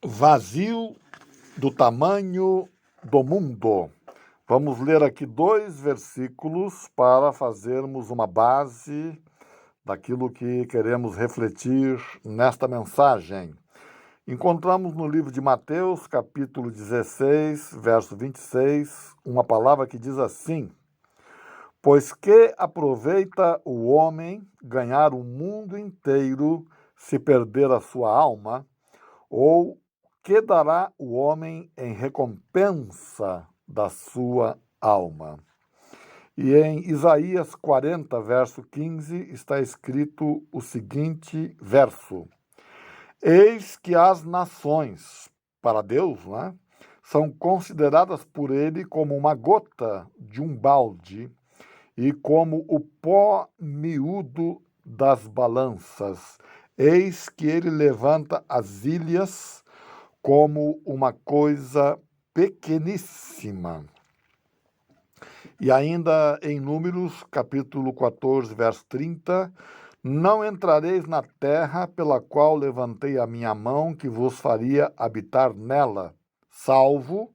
Vazio do tamanho do mundo. Vamos ler aqui 2 versículos para fazermos uma base daquilo que queremos refletir nesta mensagem. Encontramos no livro de Mateus, capítulo 16, verso 26, uma palavra que diz assim: Pois que aproveita o homem ganhar o mundo inteiro se perder a sua alma? Ou que dará o homem em recompensa da sua alma? E em Isaías 40, verso 15, está escrito o seguinte verso: Eis que as nações, para Deus, né, são consideradas por ele como uma gota de um balde e como o pó miúdo das balanças. Eis que ele levanta as ilhas como uma coisa pequeníssima. E ainda em Números, capítulo 14, verso 30, não entrareis na terra pela qual levantei a minha mão, que vos faria habitar nela, salvo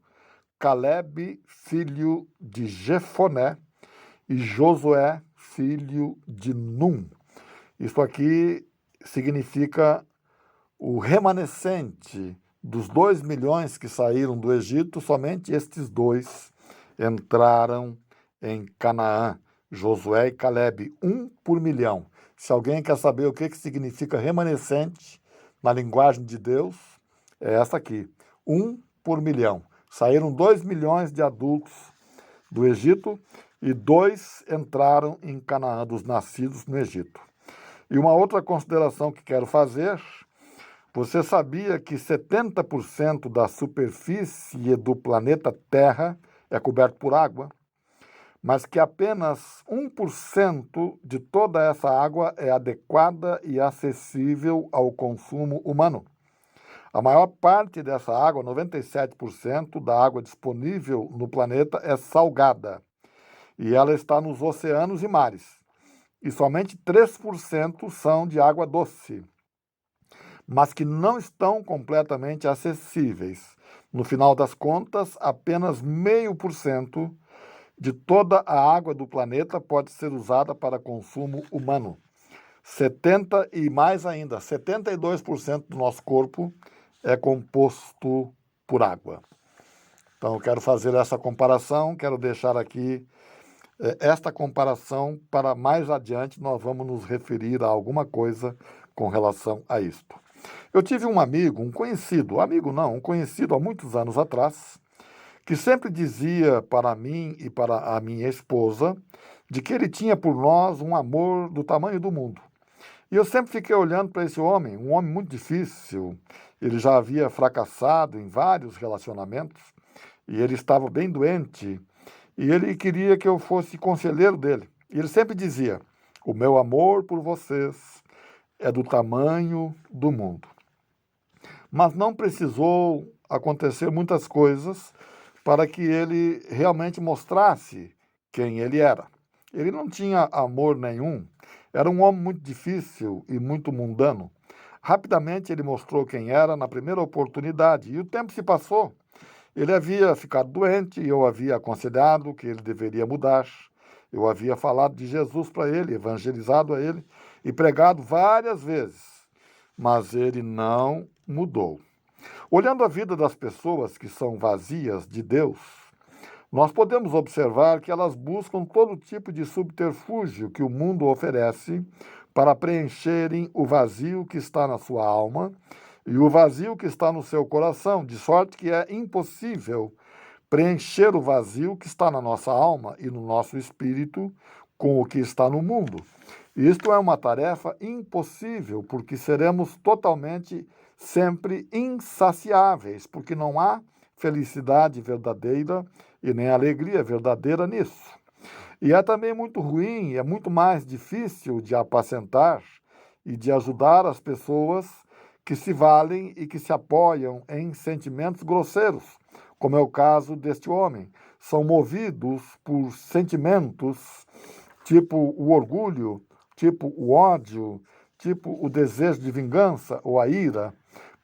Calebe, filho de Jefoné, e Josué, filho de Num. Isso aqui significa o remanescente dos 2 milhões que saíram do Egito, somente estes 2 entraram em Canaã, Josué e Calebe, 1 por milhão. Se alguém quer saber o que significa remanescente na linguagem de Deus, é essa aqui, 1 por milhão. Saíram 2 milhões de adultos do Egito e 2 entraram em Canaã, dos nascidos no Egito. E uma outra consideração que quero fazer: você sabia que 70% da superfície do planeta Terra é coberto por água, mas que apenas 1% de toda essa água é adequada e acessível ao consumo humano? A maior parte dessa água, 97% da água disponível no planeta, é salgada, e ela está nos oceanos e mares. E somente 3% são de água doce, mas que não estão completamente acessíveis. No final das contas, apenas 0,5% de toda a água do planeta pode ser usada para consumo humano. 70% e mais ainda, 72% do nosso corpo é composto por água. Então, eu quero fazer essa comparação, quero deixar aqui esta comparação para mais adiante nós vamos nos referir a alguma coisa com relação a isto. Eu tive um amigo, um conhecido há muitos anos atrás, que sempre dizia para mim e para a minha esposa de que ele tinha por nós um amor do tamanho do mundo. E eu sempre fiquei olhando para esse homem, um homem muito difícil. Ele já havia fracassado em vários relacionamentos e ele estava bem doente. E ele queria que eu fosse conselheiro dele. E ele sempre dizia: o meu amor por vocês é do tamanho do mundo. Mas não precisou acontecer muitas coisas para que ele realmente mostrasse quem ele era. Ele não tinha amor nenhum, era um homem muito difícil e muito mundano. Rapidamente ele mostrou quem era na primeira oportunidade, e o tempo se passou. Ele havia ficado doente e eu havia aconselhado que ele deveria mudar. Eu havia falado de Jesus para ele, evangelizado a ele e pregado várias vezes, mas ele não mudou. Olhando a vida das pessoas que são vazias de Deus, nós podemos observar que elas buscam todo tipo de subterfúgio que o mundo oferece para preencherem o vazio que está na sua alma e o vazio que está no seu coração, de sorte que é impossível preencher o vazio que está na nossa alma e no nosso espírito com o que está no mundo. Isto é uma tarefa impossível, porque seremos totalmente sempre insaciáveis, porque não há felicidade verdadeira e nem alegria verdadeira nisso. E é também muito ruim, é muito mais difícil de apacentar e de ajudar as pessoas que se valem e que se apoiam em sentimentos grosseiros, como é o caso deste homem. São movidos por sentimentos tipo o orgulho, tipo o ódio, tipo o desejo de vingança ou a ira.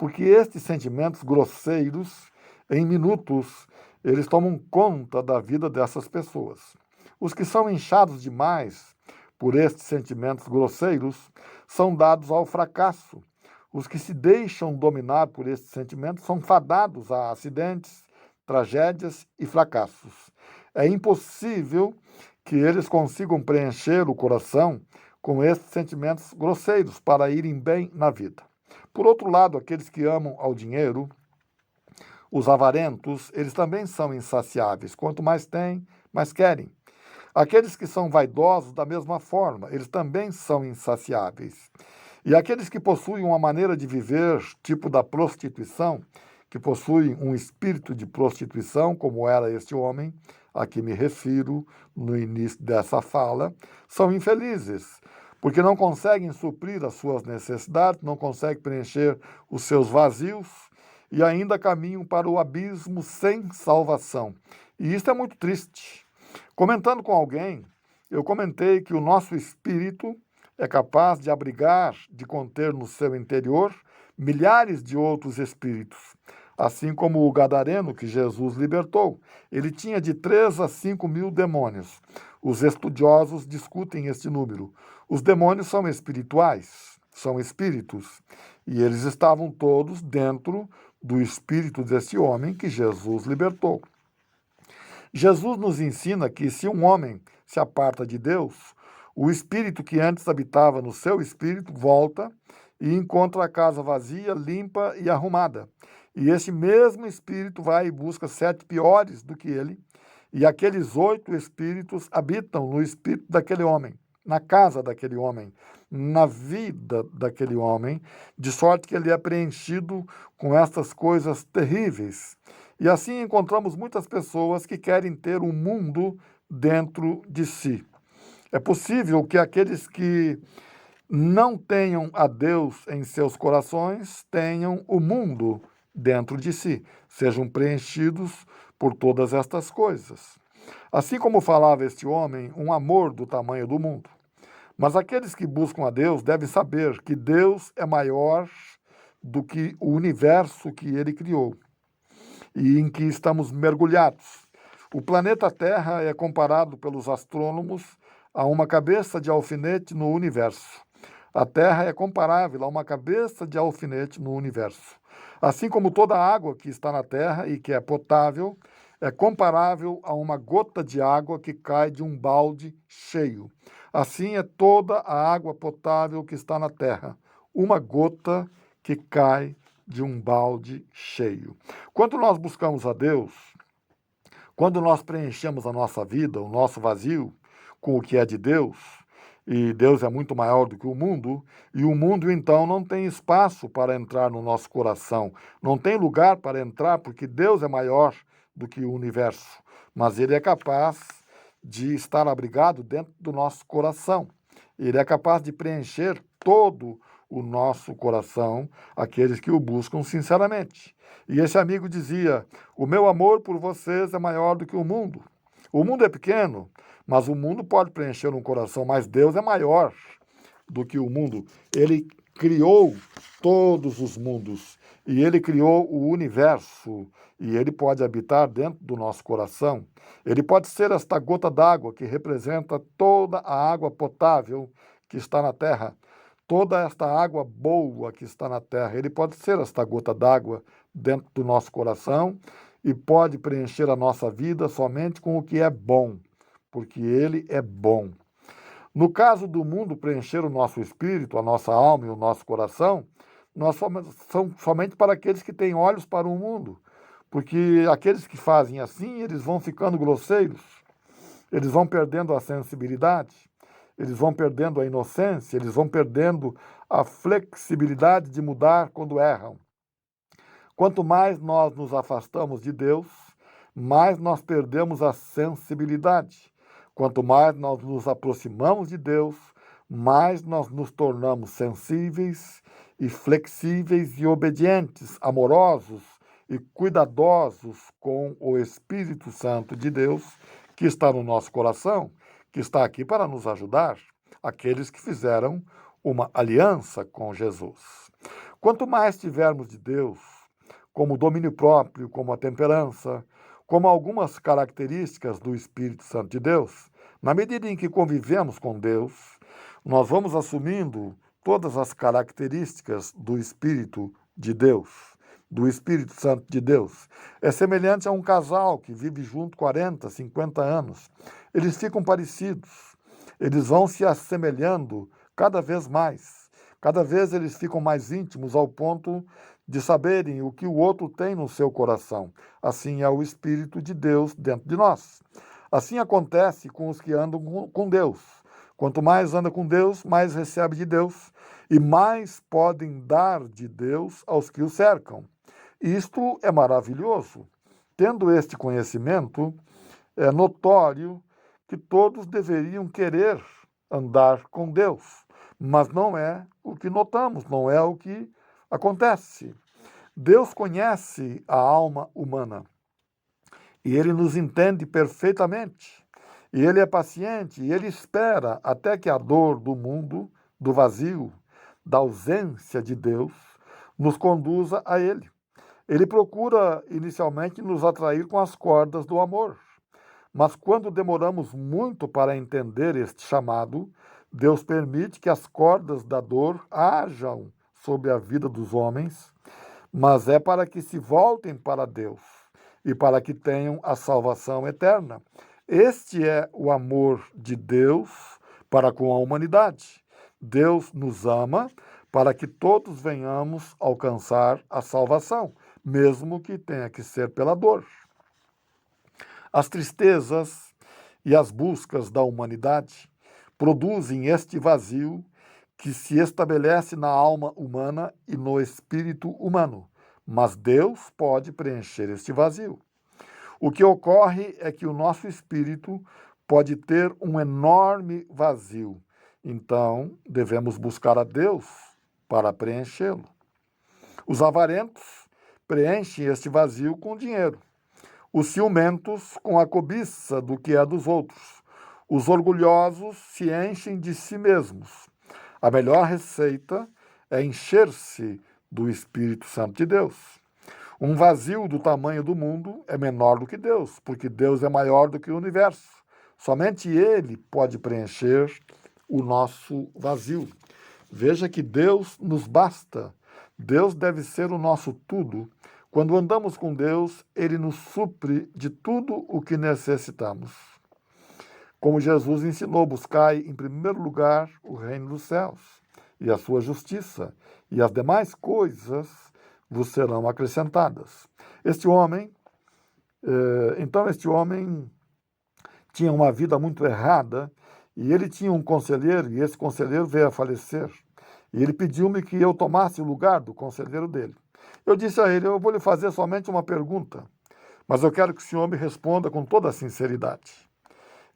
porque estes sentimentos grosseiros, em minutos, eles tomam conta da vida dessas pessoas. Os que são inchados demais por estes sentimentos grosseiros são dados ao fracasso. Os que se deixam dominar por estes sentimentos são fadados a acidentes, tragédias e fracassos. É impossível que eles consigam preencher o coração com estes sentimentos grosseiros para irem bem na vida. Por outro lado, aqueles que amam ao dinheiro, os avarentos, eles também são insaciáveis. Quanto mais têm, mais querem. Aqueles que são vaidosos, da mesma forma, eles também são insaciáveis. E aqueles que possuem uma maneira de viver, tipo da prostituição, que possuem um espírito de prostituição, como era este homem, a que me refiro no início dessa fala, são infelizes, porque não conseguem suprir as suas necessidades, não conseguem preencher os seus vazios e ainda caminham para o abismo sem salvação. E isso é muito triste. Comentando com alguém, eu comentei que o nosso espírito é capaz de abrigar, de conter no seu interior milhares de outros espíritos. Assim como o gadareno que Jesus libertou. Ele tinha de 3 a 5 mil demônios. Os estudiosos discutem este número. Os demônios são espirituais, são espíritos. E eles estavam todos dentro do espírito desse homem que Jesus libertou. Jesus nos ensina que se um homem se aparta de Deus, o espírito que antes habitava no seu espírito volta e encontra a casa vazia, limpa e arrumada. E esse mesmo espírito vai e busca 7 piores do que ele, e aqueles 8 espíritos habitam no espírito daquele homem, na casa daquele homem, na vida daquele homem, de sorte que ele é preenchido com estas coisas terríveis. E assim encontramos muitas pessoas que querem ter um mundo dentro de si. É possível que aqueles que não tenham a Deus em seus corações tenham o mundo dentro de si, sejam preenchidos por todas estas coisas. Assim como falava este homem, um amor do tamanho do mundo. Mas aqueles que buscam a Deus devem saber que Deus é maior do que o universo que ele criou e em que estamos mergulhados. O planeta Terra é comparado pelos astrônomos a uma cabeça de alfinete no universo. A Terra é comparável a uma cabeça de alfinete no universo. Assim como toda a água que está na Terra e que é potável, é comparável a uma gota de água que cai de um balde cheio. Assim é toda a água potável que está na Terra, uma gota que cai de um balde cheio. Quando nós buscamos a Deus, quando nós preenchemos a nossa vida, o nosso vazio, com o que é de Deus, e Deus é muito maior do que o mundo, e o mundo então não tem espaço para entrar no nosso coração, não tem lugar para entrar, porque Deus é maior do que o universo, mas ele é capaz de estar abrigado dentro do nosso coração. Ele é capaz de preencher todo o nosso coração, aqueles que o buscam sinceramente. E esse amigo dizia: o meu amor por vocês é maior do que o mundo. O mundo é pequeno, mas o mundo pode preencher um coração, mas Deus é maior do que o mundo. Ele criou todos os mundos e ele criou o universo e ele pode habitar dentro do nosso coração. Ele pode ser esta gota d'água que representa toda a água potável que está na terra, toda esta água boa que está na terra. Ele pode ser esta gota d'água dentro do nosso coração e pode preencher a nossa vida somente com o que é bom, porque ele é bom. No caso do mundo preencher o nosso espírito, a nossa alma e o nosso coração, nós são somente para aqueles que têm olhos para o mundo, porque aqueles que fazem assim, eles vão ficando grosseiros, eles vão perdendo a sensibilidade, eles vão perdendo a inocência, eles vão perdendo a flexibilidade de mudar quando erram. Quanto mais nós nos afastamos de Deus, mais nós perdemos a sensibilidade. Quanto mais nós nos aproximamos de Deus, mais nós nos tornamos sensíveis e flexíveis e obedientes, amorosos e cuidadosos com o Espírito Santo de Deus que está no nosso coração, que está aqui para nos ajudar, aqueles que fizeram uma aliança com Jesus. Quanto mais tivermos de Deus, como o domínio próprio, como a temperança, como algumas características do Espírito Santo de Deus, na medida em que convivemos com Deus, nós vamos assumindo todas as características do Espírito de Deus, do Espírito Santo de Deus. É semelhante a um casal que vive junto 40, 50 anos. Eles ficam parecidos, eles vão se assemelhando cada vez mais. Cada vez eles ficam mais íntimos ao ponto de saberem o que o outro tem no seu coração. Assim é o Espírito de Deus dentro de nós. Assim acontece com os que andam com Deus. Quanto mais anda com Deus, mais recebe de Deus e mais podem dar de Deus aos que o cercam. Isto é maravilhoso. Tendo este conhecimento, é notório que todos deveriam querer andar com Deus, mas não é o que notamos, não é o que acontece. Deus conhece a alma humana e ele nos entende perfeitamente. E ele é paciente e ele espera até que a dor do mundo, do vazio, da ausência de Deus, nos conduza a ele. Ele procura inicialmente nos atrair com as cordas do amor. Mas quando demoramos muito para entender este chamado, Deus permite que as cordas da dor hajam sobre a vida dos homens, mas é para que se voltem para Deus e para que tenham a salvação eterna. Este é o amor de Deus para com a humanidade. Deus nos ama para que todos venhamos alcançar a salvação, mesmo que tenha que ser pela dor. As tristezas e as buscas da humanidade produzem este vazio que se estabelece na alma humana e no espírito humano, mas Deus pode preencher este vazio. O que ocorre é que o nosso espírito pode ter um enorme vazio, então devemos buscar a Deus para preenchê-lo. Os avarentos preenchem este vazio com dinheiro, os ciumentos com a cobiça do que é dos outros, os orgulhosos se enchem de si mesmos. A melhor receita é encher-se do Espírito Santo de Deus. Um vazio do tamanho do mundo é menor do que Deus, porque Deus é maior do que o universo. Somente Ele pode preencher o nosso vazio. Veja que Deus nos basta. Deus deve ser o nosso tudo. Quando andamos com Deus, Ele nos supre de tudo o que necessitamos. Como Jesus ensinou, buscai em primeiro lugar o reino dos céus e a sua justiça, e as demais coisas vos serão acrescentadas. Este homem tinha uma vida muito errada, e ele tinha um conselheiro, e esse conselheiro veio a falecer. E ele pediu-me que eu tomasse o lugar do conselheiro dele. Eu disse a ele, eu vou lhe fazer somente uma pergunta, mas eu quero que o senhor me responda com toda a sinceridade.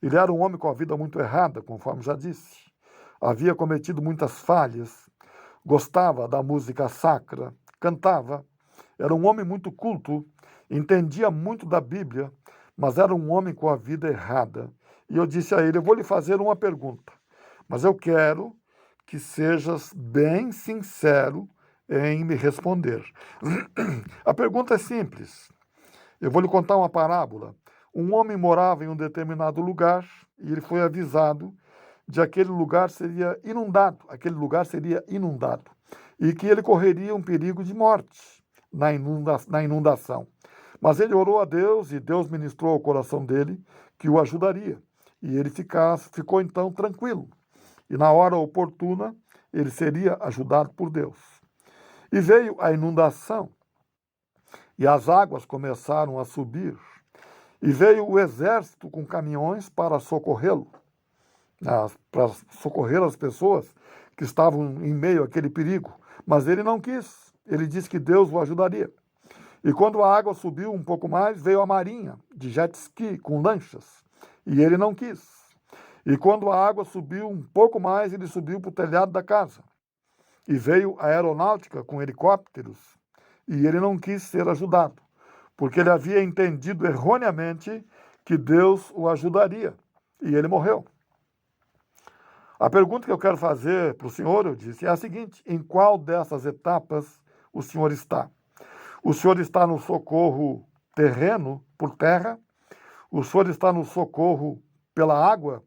Ele era um homem com a vida muito errada, conforme já disse. Havia cometido muitas falhas, gostava da música sacra, cantava, era um homem muito culto, entendia muito da Bíblia, mas era um homem com a vida errada. E eu disse a ele, eu vou lhe fazer uma pergunta, mas eu quero que sejas bem sincero em me responder. A pergunta é simples. Eu vou lhe contar uma parábola. Um homem morava em um determinado lugar e ele foi avisado de aquele lugar seria inundado e que ele correria um perigo de morte na inundação. Mas ele orou a Deus e Deus ministrou ao coração dele que o ajudaria. E ele ficou então tranquilo. E na hora oportuna, ele seria ajudado por Deus. E veio a inundação, e as águas começaram a subir, e veio o exército com caminhões para socorrê-lo, para socorrer as pessoas que estavam em meio àquele perigo. Mas ele não quis, ele disse que Deus o ajudaria. E quando a água subiu um pouco mais, veio a marinha de jet ski com lanchas, e ele não quis. E quando a água subiu um pouco mais, ele subiu para o telhado da casa. E veio a aeronáutica com helicópteros, e ele não quis ser ajudado, porque ele havia entendido erroneamente que Deus o ajudaria, e ele morreu. A pergunta que eu quero fazer para o senhor, eu disse, é a seguinte: em qual dessas etapas o senhor está? O senhor está no socorro terreno, por terra? O senhor está no socorro pela água,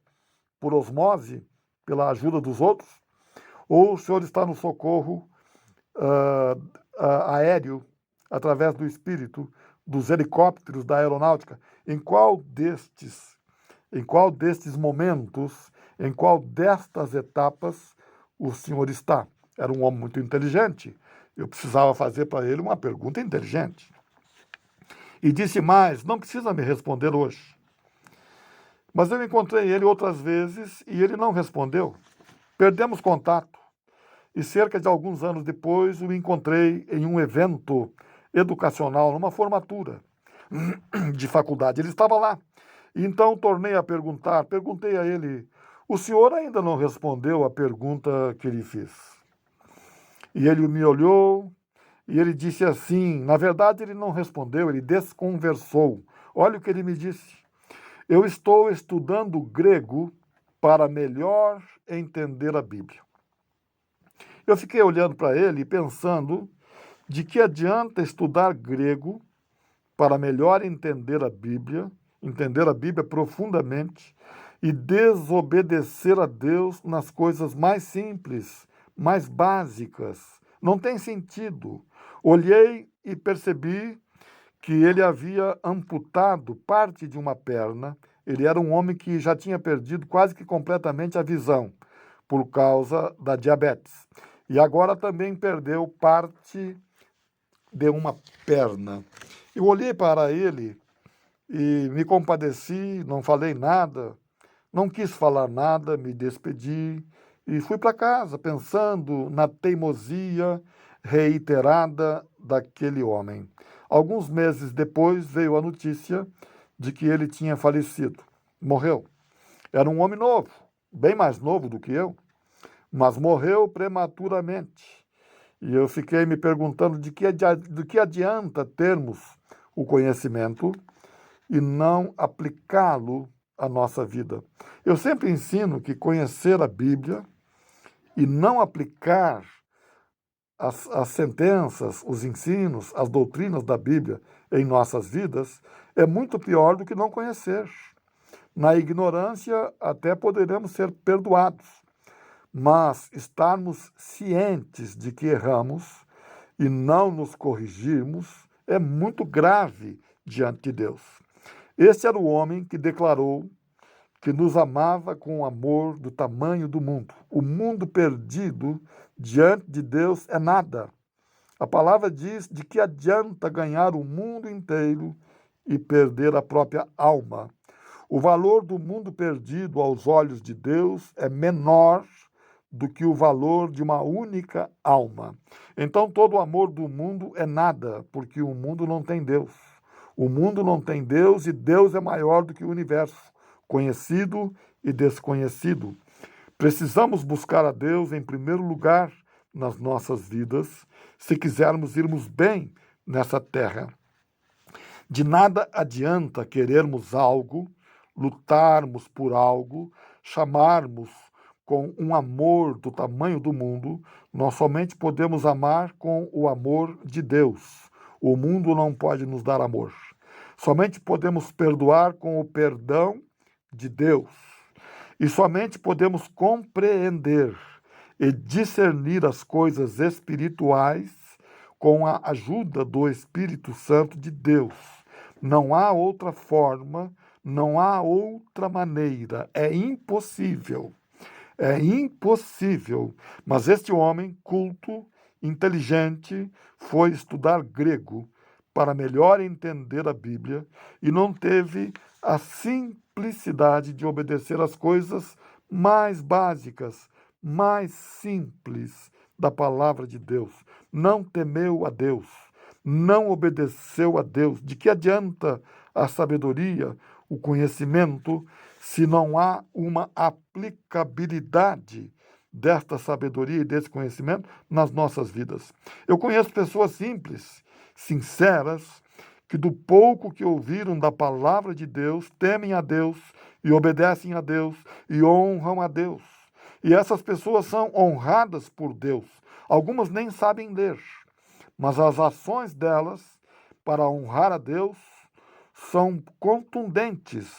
por osmose, pela ajuda dos outros? Ou o senhor está no socorro ah, aéreo, através do espírito, dos helicópteros, da aeronáutica? Em qual destes momentos, em qual destas etapas o senhor está? Era um homem muito inteligente. Eu precisava fazer para ele uma pergunta inteligente. E disse mais: não precisa me responder hoje. Mas eu encontrei ele outras vezes e ele não respondeu. Perdemos contato. E cerca de alguns anos depois o encontrei em um evento educacional, numa formatura de faculdade. Ele estava lá. E então tornei a perguntar, perguntei a ele: o senhor ainda não respondeu a pergunta que lhe fiz? E ele me olhou e ele disse assim, na verdade ele não respondeu, ele desconversou. Olha o que ele me disse: eu estou estudando grego para melhor entender a Bíblia. Eu fiquei olhando para ele e pensando, de que adianta estudar grego para melhor entender a Bíblia profundamente e desobedecer a Deus nas coisas mais simples, mais básicas? Não tem sentido. Olhei e percebi que ele havia amputado parte de uma perna. Ele era um homem que já tinha perdido quase que completamente a visão por causa da diabetes. E agora também perdeu parte de uma perna. Eu olhei para ele e me compadeci, não falei nada, não quis falar nada, me despedi e fui para casa pensando na teimosia reiterada daquele homem. Alguns meses depois veio a notícia de que ele tinha falecido, morreu. Era um homem novo, bem mais novo do que eu, mas morreu prematuramente. E eu fiquei me perguntando do que adianta termos o conhecimento e não aplicá-lo à nossa vida. Eu sempre ensino que conhecer a Bíblia e não aplicar as sentenças, os ensinos, as doutrinas da Bíblia em nossas vidas é muito pior do que não conhecer. Na ignorância, até poderemos ser perdoados, mas estarmos cientes de que erramos e não nos corrigirmos é muito grave diante de Deus. Este era o homem que declarou que nos amava com o amor do tamanho do mundo. O mundo perdido diante de Deus é nada. A palavra diz de que adianta ganhar o mundo inteiro e perder a própria alma. O valor do mundo perdido aos olhos de Deus é menor do que o valor de uma única alma. Então, todo o amor do mundo é nada, porque o mundo não tem Deus. O mundo não tem Deus e Deus é maior do que o universo, conhecido e desconhecido. Precisamos buscar a Deus em primeiro lugar nas nossas vidas, se quisermos irmos bem nessa terra. De nada adianta querermos algo, lutarmos por algo, chamarmos com um amor do tamanho do mundo. Nós somente podemos amar com o amor de Deus. O mundo não pode nos dar amor. Somente podemos perdoar com o perdão de Deus. E somente podemos compreender e discernir as coisas espirituais com a ajuda do Espírito Santo de Deus. Não há outra forma, não há outra maneira. É impossível. É impossível. Mas este homem culto, inteligente, foi estudar grego para melhor entender a Bíblia e não teve a simplicidade de obedecer às coisas mais básicas, mais simples da palavra de Deus. Não temeu a Deus, não obedeceu a Deus. De que adianta a sabedoria, o conhecimento, se não há uma aplicabilidade desta sabedoria e desse conhecimento nas nossas vidas? Eu conheço pessoas simples, sinceras, que do pouco que ouviram da palavra de Deus, temem a Deus e obedecem a Deus e honram a Deus. E essas pessoas são honradas por Deus. Algumas nem sabem ler, mas as ações delas para honrar a Deus são contundentes.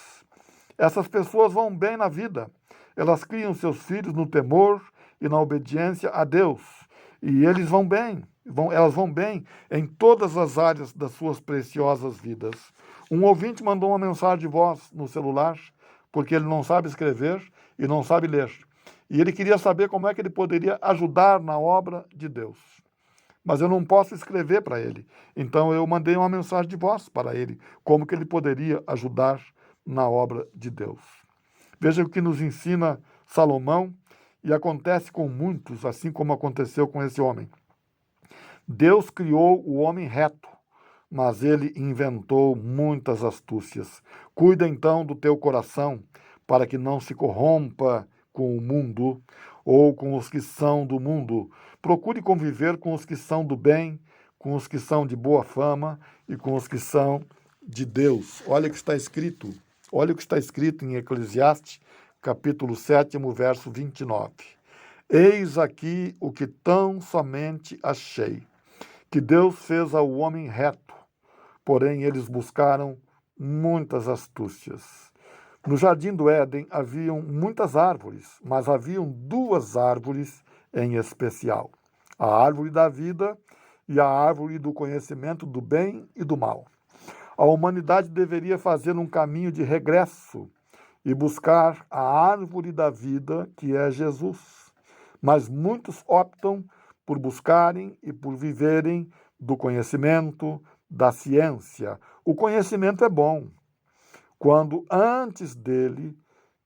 Essas pessoas vão bem na vida. Elas criam seus filhos no temor e na obediência a Deus. E eles vão bem, elas vão bem em todas as áreas das suas preciosas vidas. Um ouvinte mandou uma mensagem de voz no celular, porque ele não sabe escrever e não sabe ler. E ele queria saber como é que ele poderia ajudar na obra de Deus. Mas eu não posso escrever para ele. Então eu mandei uma mensagem de voz para ele, como que ele poderia ajudar na obra de Deus. Veja o que nos ensina Salomão, e acontece com muitos, assim como aconteceu com esse homem. Deus criou o homem reto, mas ele inventou muitas astúcias. Cuida então do teu coração, para que não se corrompa com o mundo ou com os que são do mundo. Procure conviver com os que são do bem, com os que são de boa fama e com os que são de Deus. Olha o que está escrito. Olha o que está escrito em Eclesiastes, capítulo 7, verso 29. Eis aqui o que tão somente achei, que Deus fez ao homem reto, porém eles buscaram muitas astúcias. No jardim do Éden haviam muitas árvores, mas haviam duas árvores em especial: a árvore da vida e a árvore do conhecimento do bem e do mal. A humanidade deveria fazer um caminho de regresso e buscar a árvore da vida, que é Jesus. Mas muitos optam por buscarem e por viverem do conhecimento, da ciência. O conhecimento é bom, quando antes dele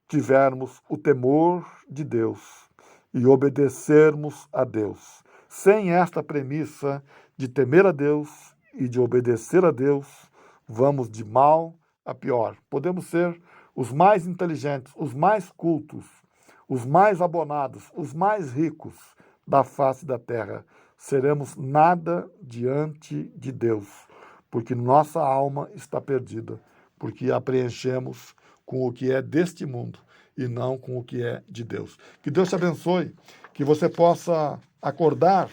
tivermos o temor de Deus e obedecermos a Deus. Sem esta premissa de temer a Deus e de obedecer a Deus, vamos de mal a pior. Podemos ser os mais inteligentes, os mais cultos, os mais abonados, os mais ricos da face da terra. Seremos nada diante de Deus, porque nossa alma está perdida, porque a preenchemos com o que é deste mundo e não com o que é de Deus. Que Deus te abençoe, que você possa acordar,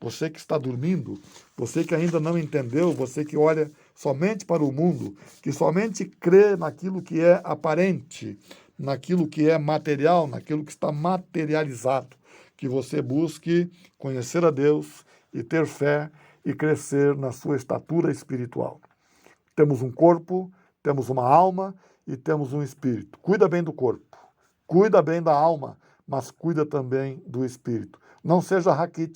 você que está dormindo, você que ainda não entendeu, você que olha somente para o mundo, que somente crê naquilo que é aparente, naquilo que é material, naquilo que está materializado, que você busque conhecer a Deus e ter fé e crescer na sua estatura espiritual. Temos um corpo, temos uma alma e temos um espírito. Cuida bem do corpo, cuida bem da alma, mas cuida também do espírito. Não seja raquítico.